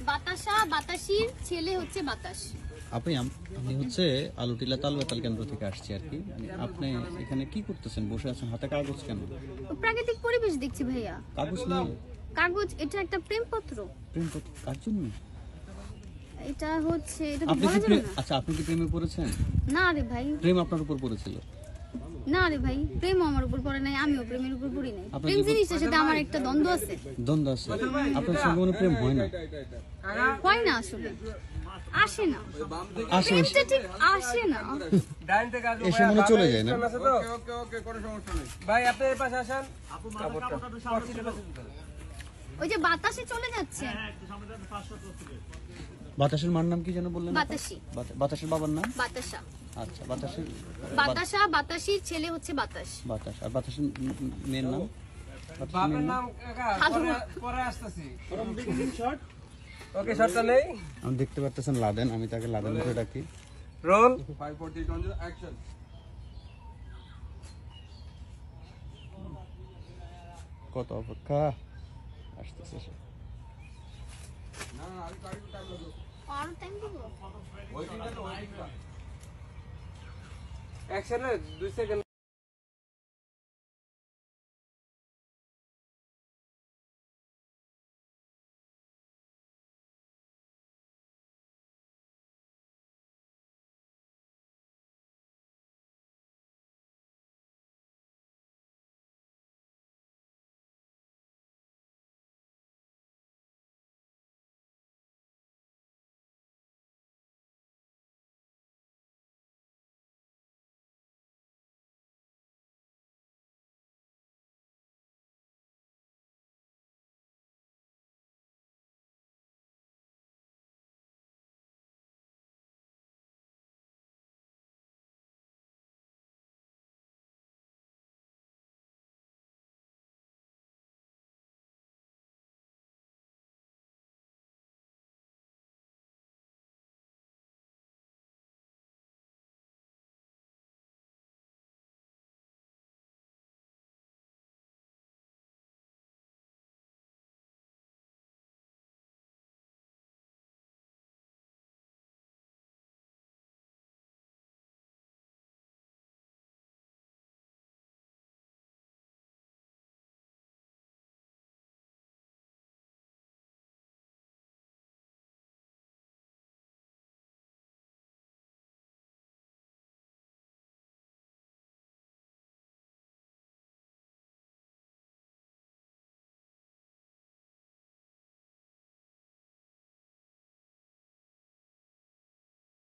বাতাসা বাতাসির ছেলে হচ্ছে বাতাস। আমি হচ্ছে আলুটিলা তাল বেতাল কেন্দ্র থেকে আসছি আর কি। আপনি এখানে কি করতেছেন? বসে আছেন, হাতে কাগজ কেন? প্রাকৃতিক পরিবেশ দেখছি ভাইয়া। কাগজ নেই? কাগজ, এটা একটা প্রেমপত্র। প্রেমপত্র কার জন্য? এটা হচ্ছে, এটা আপনি বলা কি যাবে না। আচ্ছা, আপনি কি প্রেমে পড়েছেন? না রে ভাই, প্রেম আপনার উপর পড়েছিল? না রে ভাই, প্রেম আমার উপর পড়ে নাই, আমিও প্রেমের উপর পড়ি নাই। আপনার প্রেম জিনিসটার সাথে আমার একটা দ্বন্দ্ব আছে। দ্বন্দ্ব আছে? আপনার সঙ্গে মনে প্রেম হয় না? হয় না আসলে, আসে না, আসে, প্রেমটা ঠিক আসে না। এসে মনে চলে যায় না? ভাই আপনি এই পাশে আসেন। ওই যে বাতাসে চলে যাচ্ছে। বাতাসের মার নাম কি যেন বললেন? বাতাসি। বাতাসের বাবার নাম? বাতাসা। আচ্ছা, বাতাসের বাতাসা বাতাসির ছেলে হচ্ছে বাতাস। বাতাস। আর বাতাসের মেয়ের নাম? বাপের নাম পরে আসতেছি। ওকে, শর্টটা নেই। আমি দেখতে পারতেছেন লাদেন, আমি তাকে লাদেন করে ডাকি। Roll 5 4 3 2 action. কত অপেক্ষা, আসতেছে সে। না আমি গাড়ি টাইম লাগবে। আর টাইম দিব। ওই দিনটা তো ওই দিনটা। অ্যাকশনে 2 সেকেন্ড।